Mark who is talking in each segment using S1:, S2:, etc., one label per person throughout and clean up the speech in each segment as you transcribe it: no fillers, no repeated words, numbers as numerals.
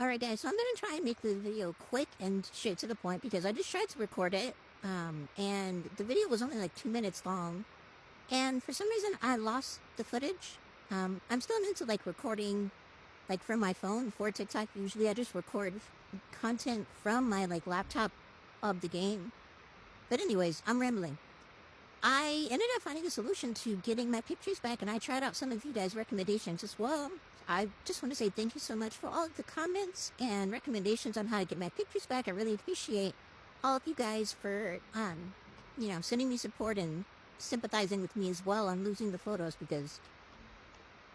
S1: Alright guys, so I'm gonna try and make the video quick and straight to the point because I just tried to record it, and the video was only like 2 minutes long, and for some reason I lost the footage. I'm still into like recording like from my phone for TikTok. Usually I just record content from my like laptop of the game. But anyways, I'm rambling. I ended up finding a solution to getting my pictures back, and I tried out some of you guys' recommendations as well. I just want to say thank you so much for all of the comments and recommendations on how to get my pictures back. I really appreciate all of you guys for, sending me support and sympathizing with me as well on losing the photos because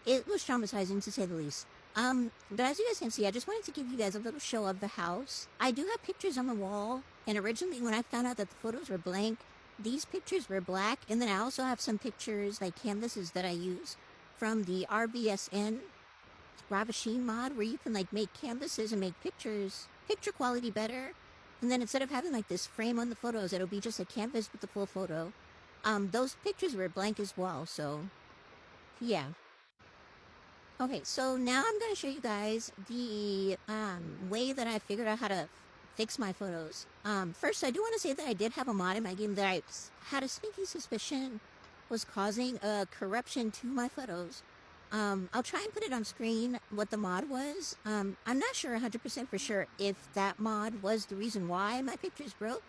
S1: it was traumatizing to say the least. But as you guys can see, I just wanted to give you guys a little show of the house. I do have pictures on the wall, and originally when I found out that the photos were blank, these pictures were black, and then I also have some pictures, like canvases that I use from the RBSN Ravasheen mod, where you can like make canvases and make picture quality better. And then instead of having like this frame on the photos, it'll be just a canvas with the full photo. Those pictures were blank as well, so yeah. Okay, so now I'm going to show you guys the way that I figured out how to fix my photos. First, I do want to say that I did have a mod in my game that I had a sneaky suspicion was causing a corruption to my photos. I'll try and put it on screen what the mod was. I'm not sure 100% for sure if that mod was the reason why my pictures broke,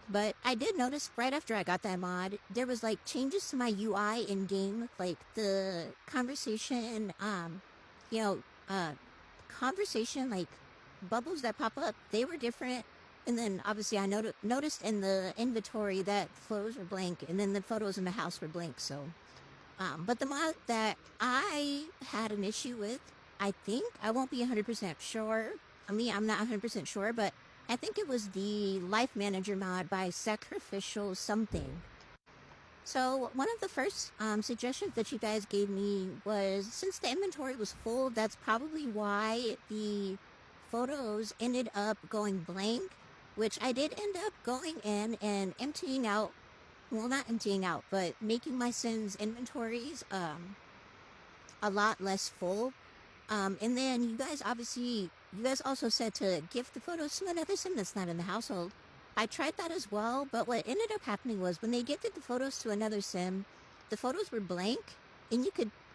S1: but I did notice right after I got that mod, there was like changes to my UI in game, like the conversation, you know, uh, conversation, like bubbles that pop up, they were different. And then obviously I noticed in the inventory that photos were blank, and then the photos in the house were blank. So, but the mod that I had an issue with, I think, I won't be 100% sure. I'm not 100% sure, but I think it was the Life Manager mod by Sacrificial something. So one of the first suggestions that you guys gave me was, since the inventory was full, that's probably why the photos ended up going blank, which I did end up going in and emptying out, well, not emptying out, but making my Sims inventories a lot less full. And then you guys also said to gift the photos to another Sim that's not in the household. I tried that as well, but what ended up happening was when they gifted the photos to another Sim, the photos were blank, and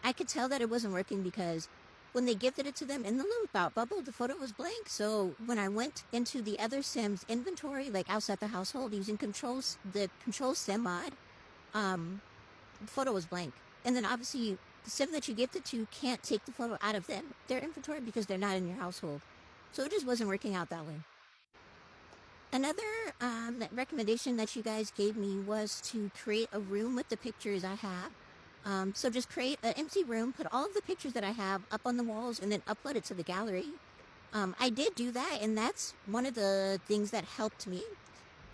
S1: I could tell that it wasn't working because when they gifted it to them in the loop out bubble, the photo was blank. So when I went into the other Sim's inventory, like outside the household, using the control Sim mod, the photo was blank. And then obviously the Sim that you gifted to can't take the photo out of their inventory because they're not in your household. So it just wasn't working out that way. Another recommendation that you guys gave me was to create a room with the pictures I have. So just create an empty room, put all of the pictures that I have up on the walls, and then upload it to the gallery. I did do that, and that's one of the things that helped me.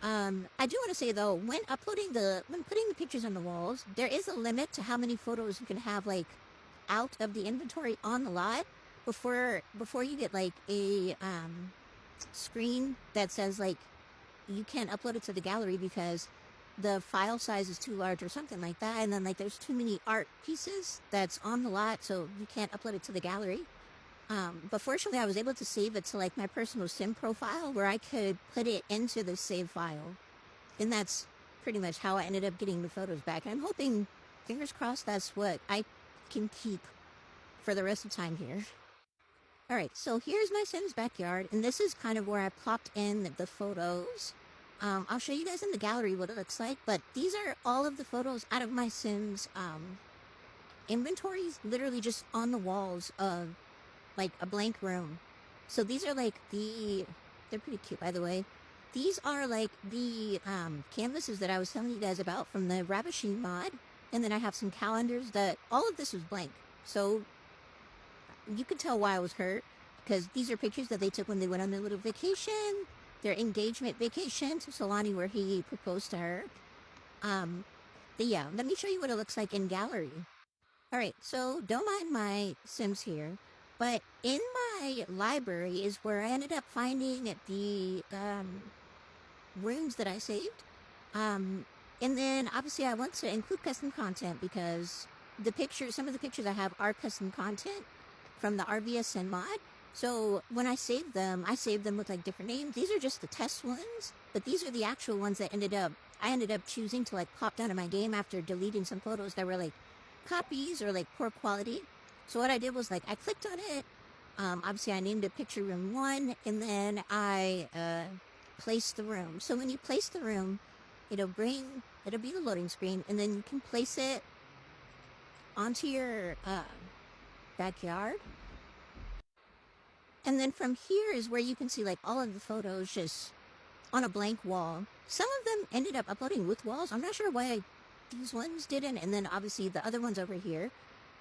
S1: I do want to say though, when putting the pictures on the walls, there is a limit to how many photos you can have like out of the inventory on the lot before you get like a screen that says like you can't upload it to the gallery because the file size is too large or something like that, and then like there's too many art pieces that's on the lot, so you can't upload it to the gallery. But fortunately I was able to save it to like my personal Sim profile where I could put it into the save file, and that's pretty much how I ended up getting the photos back. And I'm hoping, fingers crossed, that's what I can keep for the rest of time here. Alright, so here's my Sim's backyard, and this is kind of where I plopped in the photos. I'll show you guys in the gallery what it looks like, but these are all of the photos out of my Sim's inventories, literally just on the walls of like a blank room. So these are like they're pretty cute, by the way. These are like the canvases that I was telling you guys about from the Ravasheen mod, and then I have some calendars that all of this was blank. So you can tell why I was hurt, because these are pictures that they took when they went on their little vacation, their engagement vacation to Solani, where he proposed to her. But yeah, let me show you what it looks like in gallery. Alright, so don't mind my Sims here, but in my library is where I ended up finding the rooms that I saved. And then obviously I want to include custom content because some of the pictures I have are custom content from the RBSN mod. So when I saved them with like different names. These are just the test ones, but these are the actual ones that I ended up choosing to like pop down in my game after deleting some photos that were like copies or like poor quality. So what I did was like I clicked on it. Obviously I named it picture room 1, and then I placed the room. So when you place the room, it'll be the loading screen, and then you can place it onto your backyard. And then from here is where you can see like all of the photos just on a blank wall. Some of them ended up uploading with walls. I'm not sure why these ones didn't, and then obviously the other ones over here.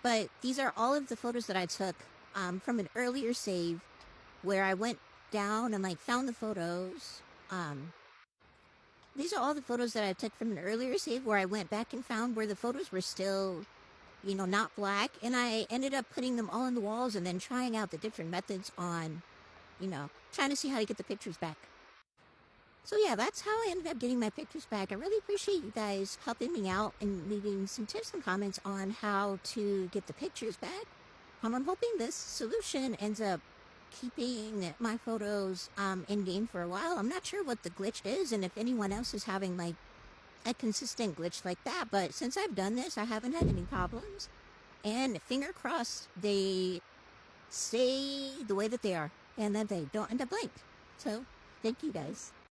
S1: But these are all of the photos that I took from an earlier save where I went down and like found the photos. These are all the photos that I took from an earlier save where I went back and found where the photos were still, not black. And I ended up putting them all on the walls and then trying out the different methods on, trying to see how to get the pictures back. So yeah, that's how I ended up getting my pictures back. I really appreciate you guys helping me out and leaving some tips and comments on how to get the pictures back. I'm hoping this solution ends up keeping my photos in game for a while. I'm not sure what the glitch is and if anyone else is having like a consistent glitch like that, but since I've done this, I haven't had any problems. And finger crossed they stay the way that they are and that they don't end up blank. So thank you guys.